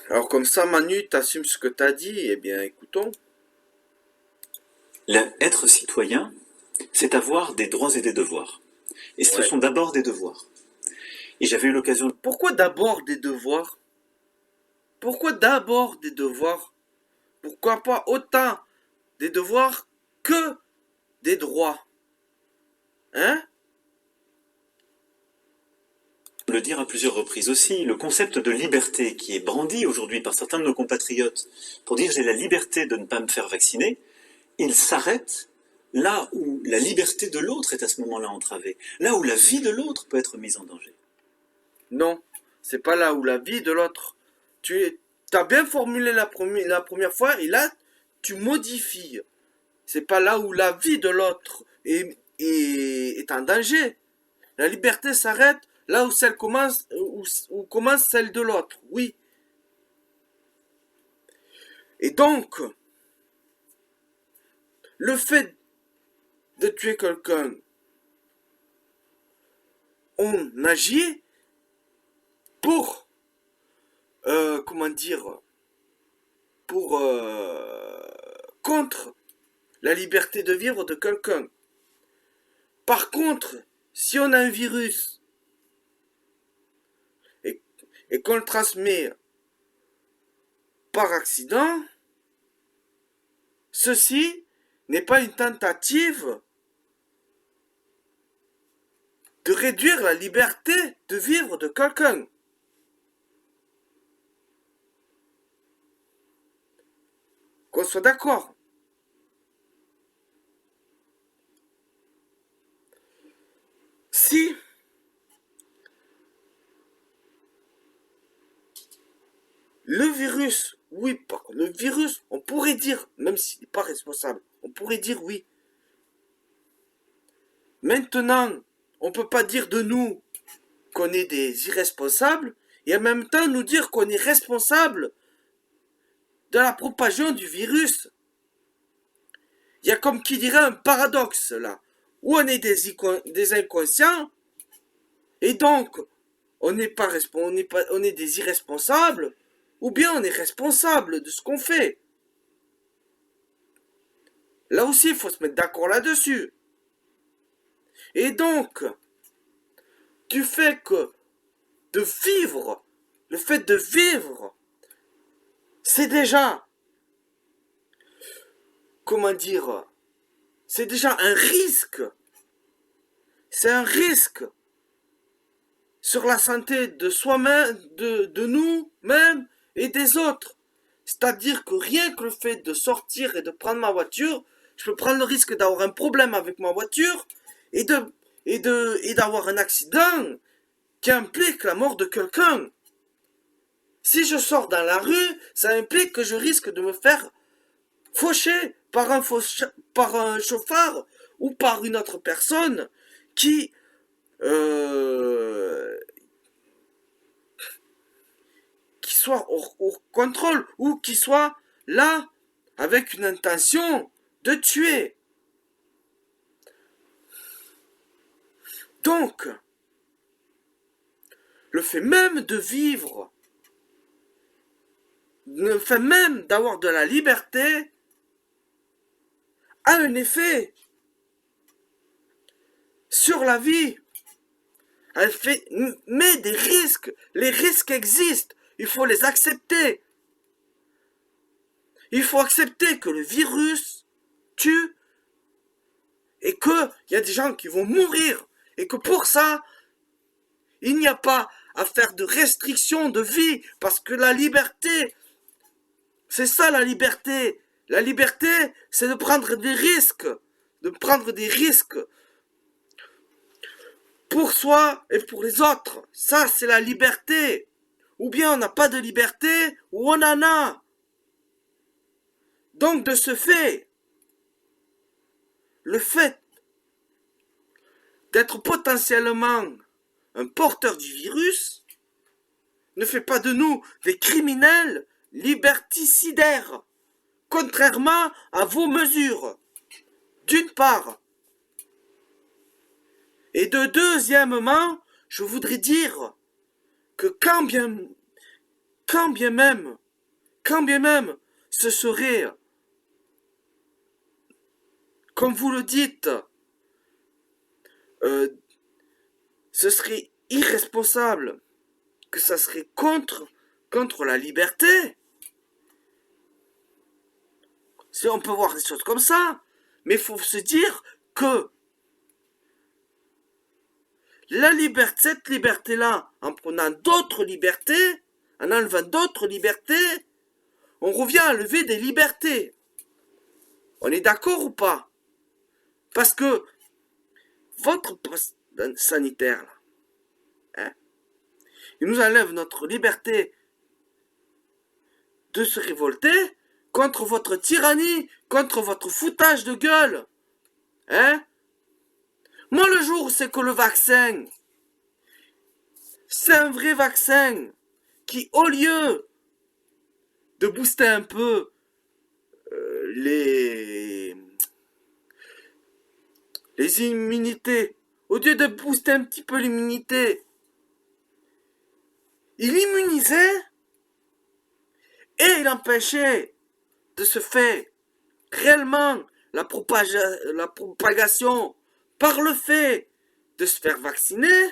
Alors comme ça, Manu, t'assumes ce que t'as dit, eh bien écoutons. Être citoyen, c'est avoir des droits et des devoirs. Et ce Ouais. sont d'abord des devoirs. Et j'avais eu l'occasion... Pourquoi d'abord des devoirs? Pourquoi d'abord des devoirs? Pourquoi pas autant des devoirs que des droits? Hein? de le dire à plusieurs reprises aussi, le concept de liberté qui est brandi aujourd'hui par certains de nos compatriotes pour dire j'ai la liberté de ne pas me faire vacciner, il s'arrête là où la liberté de l'autre est à ce moment-là entravée, là où la vie de l'autre peut être mise en danger. Non, c'est pas là où la vie de l'autre. Tu as bien formulé la première fois et là, tu modifies. C'est pas là où la vie de l'autre est en danger. La liberté s'arrête là où celle commence, où commence celle de l'autre. Oui. Et donc, le fait de tuer quelqu'un, on agit pour, comment dire, pour, contre la liberté de vivre de quelqu'un. Par contre, si on a un virus et, et qu'on le transmet par accident, ceci n'est pas une tentative de réduire la liberté de vivre de quelqu'un. Qu'on soit d'accord. Si le virus, oui, le virus, on pourrait dire, même s'il n'est pas responsable, on pourrait dire oui. Maintenant, on ne peut pas dire de nous qu'on est des irresponsables et en même temps nous dire qu'on est responsable de la propagation du virus. Il y a comme qui dirait un paradoxe là, où on est des inconscients et donc on n'est pas, on est des irresponsables, ou bien on est responsable de ce qu'on fait. Là aussi, il faut se mettre d'accord là-dessus. Et donc, du fait que de vivre, le fait de vivre, c'est déjà, comment dire, c'est déjà un risque. C'est un risque sur la santé de soi-même, de nous-mêmes et des autres. C'est-à-dire que rien que le fait de sortir et de prendre ma voiture, je peux prendre le risque d'avoir un problème avec ma voiture et d'avoir un accident qui implique la mort de quelqu'un. Si je sors dans la rue, ça implique que je risque de me faire faucher par un chauffard ou par une autre personne qui euh, qui soit au contrôle ou qui soit là avec une intention de tuer. Donc, le fait même de vivre, le fait même d'avoir de la liberté, a un effet sur la vie. Elle met des risques. Les risques existent. Il faut les accepter. Il faut accepter que le virus tue et qu'il y a des gens qui vont mourir. Et que pour ça, il n'y a pas à faire de restrictions de vie. Parce que la liberté, c'est ça la liberté. La liberté, c'est de prendre des risques. De prendre des risques pour soi et pour les autres. Ça, c'est la liberté. Ou bien on n'a pas de liberté, ou on en a. Donc, de ce fait, le fait d'être potentiellement un porteur du virus ne fait pas de nous des criminels liberticidaires, contrairement à vos mesures, d'une part. Et de deuxièmement, je voudrais dire que quand bien même quand bien même ce serait, comme vous le dites, ce serait irresponsable, que ça serait contre la liberté. On peut voir des choses comme ça, mais il faut se dire que cette liberté-là, en prenant d'autres libertés, en enlevant d'autres libertés, on revient à lever des libertés. On est d'accord ou pas? Parce que votre poste sanitaire, là, hein, il nous enlève notre liberté de se révolter contre votre tyrannie, contre votre foutage de gueule. Hein? Moi, le jour où c'est que le vaccin, c'est un vrai vaccin qui, au lieu de booster un peu les immunités, au lieu de booster un petit peu l'immunité, il immunisait et il empêchait de se faire réellement la propagation par le fait de se faire vacciner,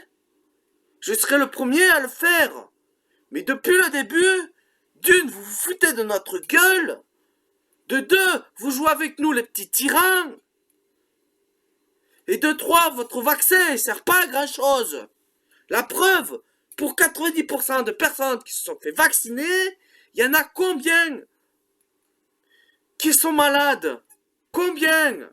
je serai le premier à le faire. Mais depuis le début, d'une, vous vous foutez de notre gueule, de deux, vous jouez avec nous les petits tyrans, et de trois, votre vaccin ne sert pas à grand chose. La preuve, pour 90% de personnes qui se sont fait vacciner, il y en a combien qui sont malades? Combien?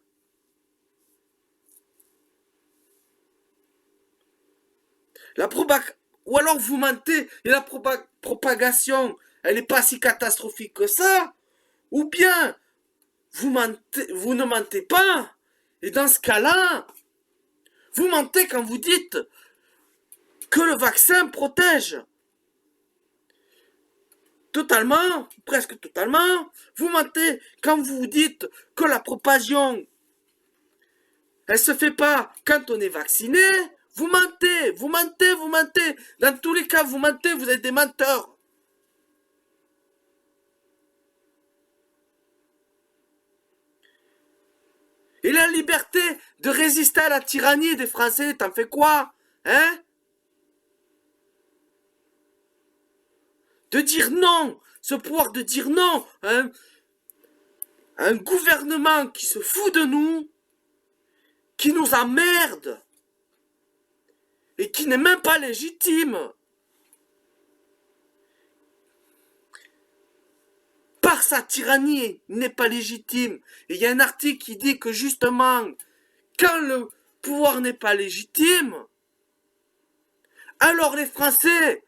Ou alors vous mentez et la propagation, elle n'est pas si catastrophique que ça. Ou bien vous ne mentez pas. Et dans ce cas-là, vous mentez quand vous dites que le vaccin protège. Totalement, presque totalement. Vous mentez quand vous dites que la propagation, elle se fait pas quand on est vacciné. Vous mentez, vous mentez, vous mentez. Dans tous les cas, vous mentez, vous êtes des menteurs. Et la liberté de résister à la tyrannie des Français, t'en fais quoi? Hein? De dire non, ce pouvoir de dire non, hein? Un gouvernement qui se fout de nous, qui nous emmerde, et qui n'est même pas légitime. Par sa tyrannie, il n'est pas légitime. Et il y a un article qui dit que justement, quand le pouvoir n'est pas légitime, alors les Français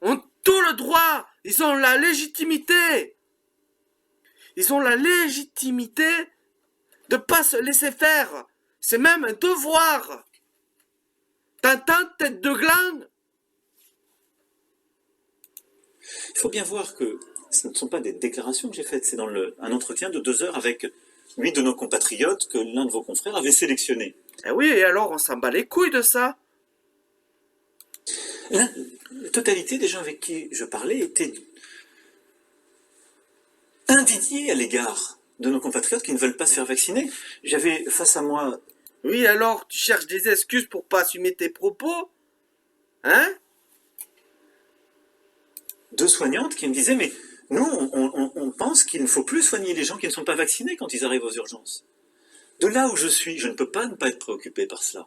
ont tout le droit, ils ont la légitimité. Ils ont la légitimité de ne pas se laisser faire. C'est même un devoir. T'entends, tête de gland? Il faut bien voir que ce ne sont pas des déclarations que j'ai faites, c'est dans un entretien de 2 heures avec 8 de nos compatriotes que l'un de vos confrères avait sélectionné. Eh oui, et alors on s'en bat les couilles de ça. La totalité des gens avec qui je parlais étaient indignés à l'égard de nos compatriotes qui ne veulent pas se faire vacciner. J'avais face à moi... Oui, alors, tu cherches des excuses pour pas assumer tes propos? Hein? 2 soignantes qui me disaient, mais nous, on pense qu'il ne faut plus soigner les gens qui ne sont pas vaccinés quand ils arrivent aux urgences. De là où je suis, je ne peux pas ne pas être préoccupé par cela.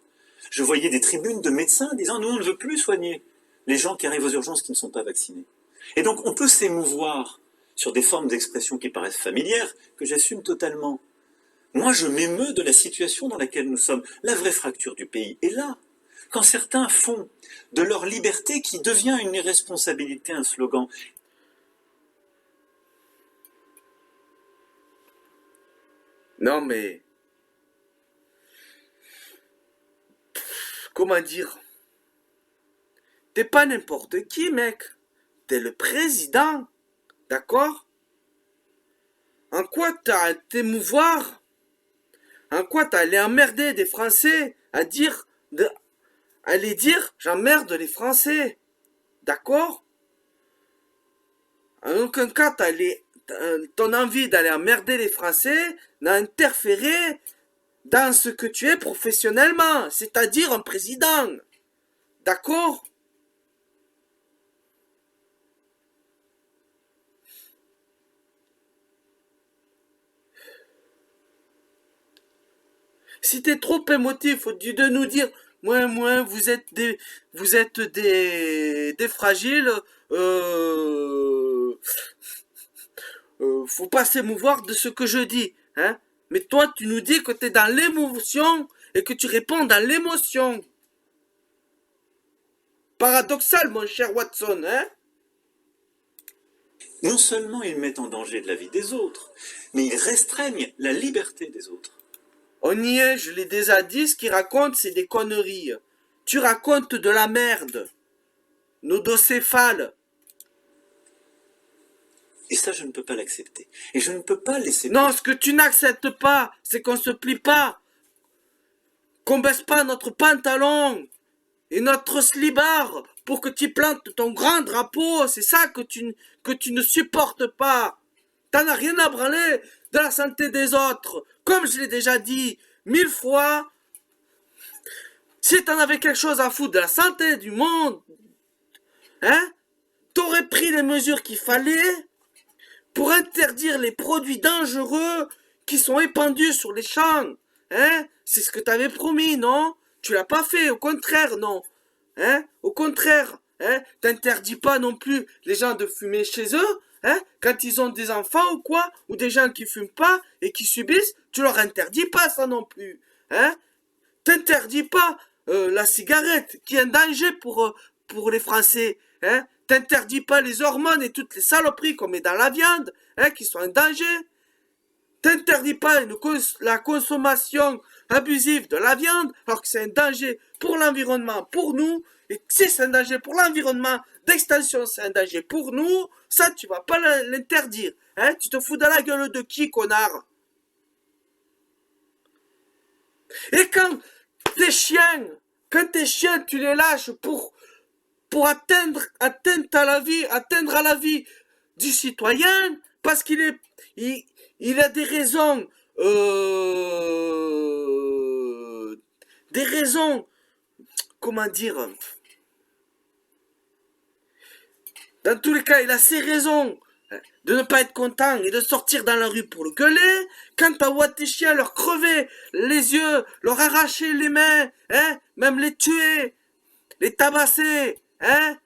Je voyais des tribunes de médecins disant, nous, on ne veut plus soigner les gens qui arrivent aux urgences qui ne sont pas vaccinés. Et donc, on peut s'émouvoir sur des formes d'expression qui paraissent familières, que j'assume totalement. Moi, je m'émeus de la situation dans laquelle nous sommes. La vraie fracture du pays est là. Quand certains font de leur liberté qui devient une irresponsabilité, un slogan. Non mais... Comment dire? T'es pas n'importe qui, mec. T'es le président. D'accord? En quoi t'as à t'émouvoir? En quoi t'as allé emmerder des Français à dire... Allez dire, j'emmerde les Français. D'accord? En aucun cas, ton envie d'aller emmerder les Français n'a interféré dans ce que tu es professionnellement, c'est-à-dire un président. D'accord? Si t'es trop émotif, au lieu de nous dire, moi, vous êtes des fragiles, euh, faut pas s'émouvoir de ce que je dis, hein. Mais toi, tu nous dis que t'es dans l'émotion et que tu réponds dans l'émotion. Paradoxal, mon cher Watson, hein. Non seulement ils mettent en danger la vie des autres, mais ils restreignent la liberté des autres. On y est, je l'ai déjà dit, ce qu'il raconte, c'est des conneries. Tu racontes de la merde. Nodocéphale. Et ça, je ne peux pas l'accepter. Et je ne peux pas laisser... Non, ce que tu n'acceptes pas, c'est qu'on se plie pas. Qu'on baisse pas notre pantalon et notre slibard pour que tu plantes ton grand drapeau. C'est ça que tu ne supportes pas. T'en as rien à branler de la santé des autres. Comme je l'ai déjà dit 1000 fois, si t'en avais quelque chose à foutre de la santé du monde, hein, t'aurais pris les mesures qu'il fallait pour interdire les produits dangereux qui sont épandus sur les champs. Hein? C'est ce que t'avais promis, non? Tu l'as pas fait, au contraire, non. Hein? Au contraire, hein? T'interdis pas non plus les gens de fumer chez eux, hein? Quand ils ont des enfants ou quoi, ou des gens qui fument pas et qui subissent, tu leur interdis pas ça non plus. Hein? T'interdis pas la cigarette, qui est un danger pour les Français. Hein? T'interdis pas les hormones et toutes les saloperies qu'on met dans la viande, hein, qui sont un danger. T'interdis pas la consommation abusive de la viande, alors que c'est un danger pour l'environnement, pour nous. Et si c'est un danger pour l'environnement, d'extension c'est un danger pour nous, ça tu vas pas l'interdire. Hein? Tu te fous de la gueule de qui, connard? Et quand tes chiens, tu les lâches pour atteindre à la vie du citoyen, parce il a des raisons, comment dire, dans tous les cas, il a ses raisons de ne pas être content et de sortir dans la rue pour le gueuler. Quand t'as vois tes chiens leur crever les yeux, leur arracher les mains, hein, même les tuer, les tabasser, hein?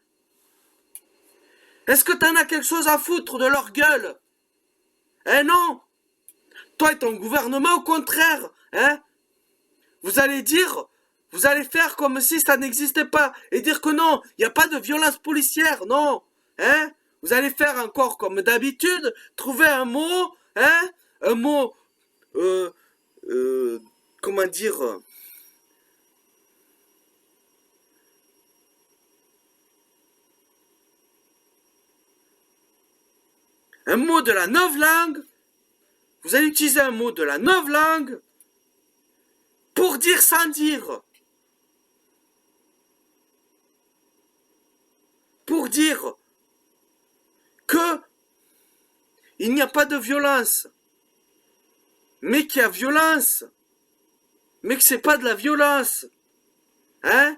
Est-ce que t'en as quelque chose à foutre de leur gueule? Eh non! Toi et ton gouvernement, au contraire, hein? Vous allez faire comme si ça n'existait pas et dire que non, il n'y a pas de violence policière, non, hein? Vous allez faire encore comme d'habitude, trouver un mot, hein? Un mot, euh, comment dire? Un mot de la novlangue. Vous allez utiliser un mot de la novlangue pour dire sans dire. Pour dire que il n'y a pas de violence, mais qu'il y a violence, mais que c'est pas de la violence. Hein?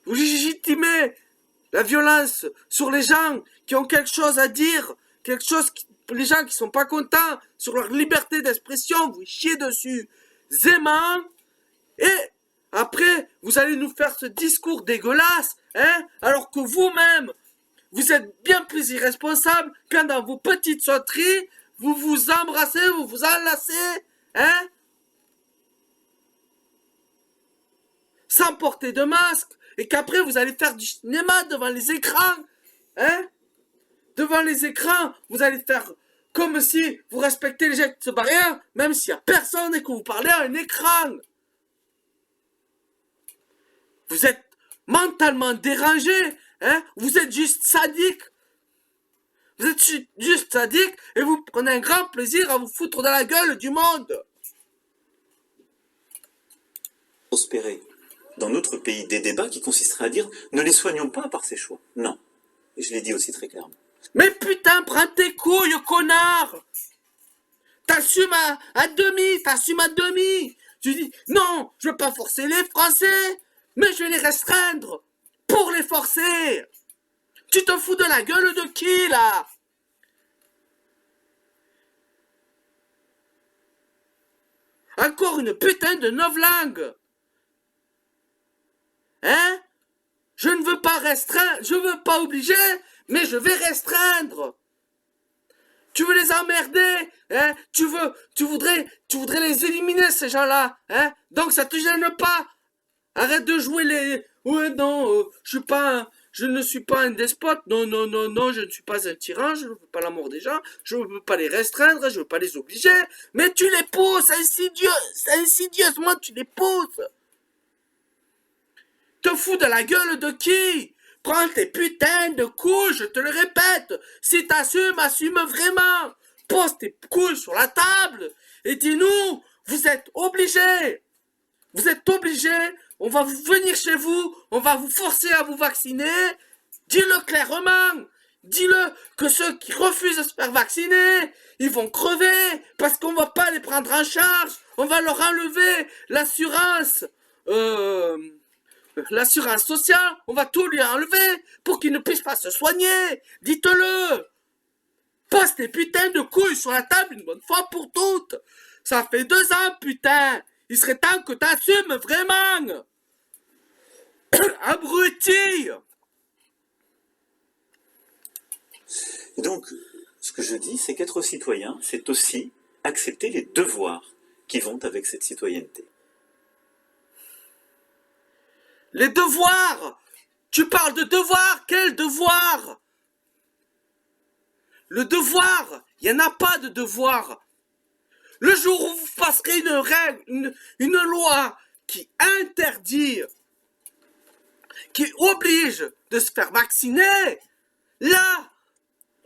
Vous légitimez la violence sur les gens qui ont quelque chose à dire, les gens qui sont pas contents sur leur liberté d'expression, vous chiez dessus zément, et après, vous allez nous faire ce discours dégueulasse, hein, alors que vous-même, vous êtes bien plus irresponsable quand dans vos petites sauteries, vous vous embrassez, vous vous enlacez, hein, sans porter de masque, et qu'après vous allez faire du cinéma devant les écrans, hein, devant les écrans, vous allez faire comme si vous respectez les gestes barrières, même s'il n'y a personne et que vous parlez à un écran. Vous êtes mentalement dérangé, hein, vous êtes juste sadique. Vous êtes juste sadique et vous prenez un grand plaisir à vous foutre dans la gueule du monde. Prospérer dans notre pays des débats qui consisteraient à dire ne les soignons pas par ces choix. Non. Et je l'ai dit aussi très clairement. Mais putain, prends tes couilles, connard! T'assumes à demi, t'assumes à demi! Tu dis, non, je veux pas forcer les Français, mais je vais les restreindre pour les forcer! Tu te fous de la gueule de qui, là? Encore une putain de novlangue! Hein? Je ne veux pas restreindre, je veux pas obliger, mais je vais restreindre! Tu veux les emmerder, hein? Tu voudrais les éliminer, ces gens-là, hein? Donc ça te gêne pas? Arrête de jouer les... Ouais, non, je ne suis pas un despote, non, non, non, non, je ne suis pas un tyran, je ne veux pas la mort des gens, je ne veux pas les restreindre, je ne veux pas les obliger, mais tu les pousses, insidieusement tu les pousses. Te fous de la gueule de qui? Prends tes putains de couilles, je te le répète. Si t'assumes, assume vraiment. Pose tes couilles sur la table et dis-nous, vous êtes obligés. Vous êtes obligés, on va venir chez vous, on va vous forcer à vous vacciner. Dis-le clairement. Dis-le que ceux qui refusent de se faire vacciner, ils vont crever parce qu'on va pas les prendre en charge. On va leur enlever l'assurance. L'assurance sociale, on va tout lui enlever pour qu'il ne puisse pas se soigner. Dites-le. Passe tes putains de couilles sur la table une bonne fois pour toutes. Ça fait 2 ans, putain. Il serait temps que t'assumes vraiment. Abruti. Et donc, ce que je dis, c'est qu'être citoyen, c'est aussi accepter les devoirs qui vont avec cette citoyenneté. Les devoirs! Tu parles de devoirs? Quel devoir? Le devoir! Il n'y en a pas de devoir. Le jour où vous passerez une règle, une loi qui interdit, qui oblige de se faire vacciner, là,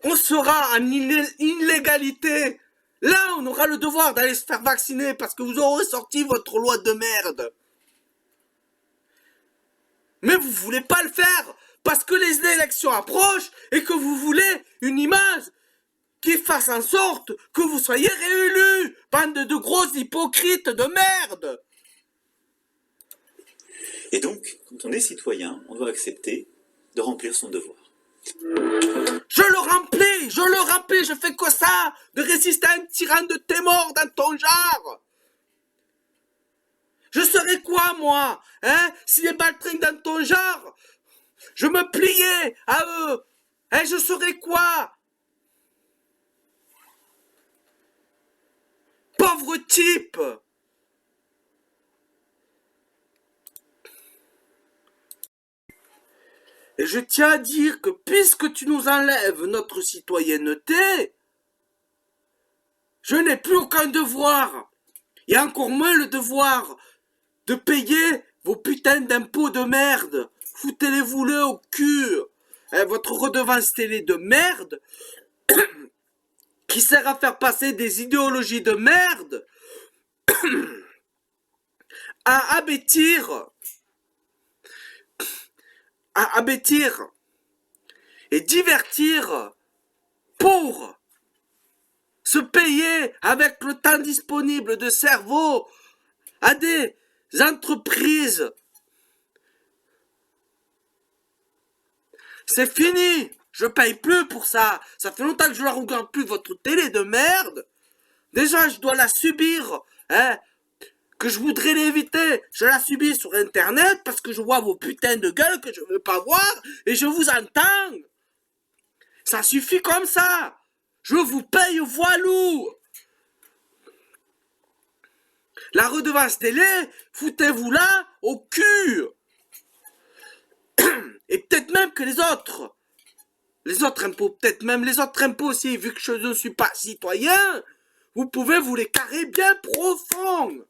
on sera en illégalité. Là, on aura le devoir d'aller se faire vacciner parce que vous aurez sorti votre loi de merde. Mais vous voulez pas le faire parce que les élections approchent et que vous voulez une image qui fasse en sorte que vous soyez réélus, bande de gros hypocrites de merde. Et donc, quand on est citoyen, on doit accepter de remplir son devoir. Je le remplis, je fais que ça, de résister à un tyran de tes morts dans ton genre. Je serais quoi, moi, hein, si les baltringues dans ton genre, je me pliais à eux, hein, je serais quoi? Pauvre type. Et je tiens à dire que puisque tu nous enlèves notre citoyenneté, je n'ai plus aucun devoir, et encore moins le devoir de payer vos putains d'impôts de merde. Foutez-les-vous-le au cul. Hein, votre redevance télé de merde qui sert à faire passer des idéologies de merde à abêtir et divertir pour se payer avec le temps disponible de cerveau à des entreprises. C'est fini. Je paye plus pour ça. Ça fait longtemps que je ne regarde plus votre télé de merde. Déjà, je dois la subir. Hein, que je voudrais l'éviter. Je la subis sur Internet parce que je vois vos putains de gueules que je ne veux pas voir et je vous entends. Ça suffit comme ça. Je vous paye voilou. La redevance télé, foutez-vous là au cul. Et peut-être même que les autres impôts, peut-être même les autres impôts aussi, vu que je ne suis pas citoyen, vous pouvez vous les carrer bien profond.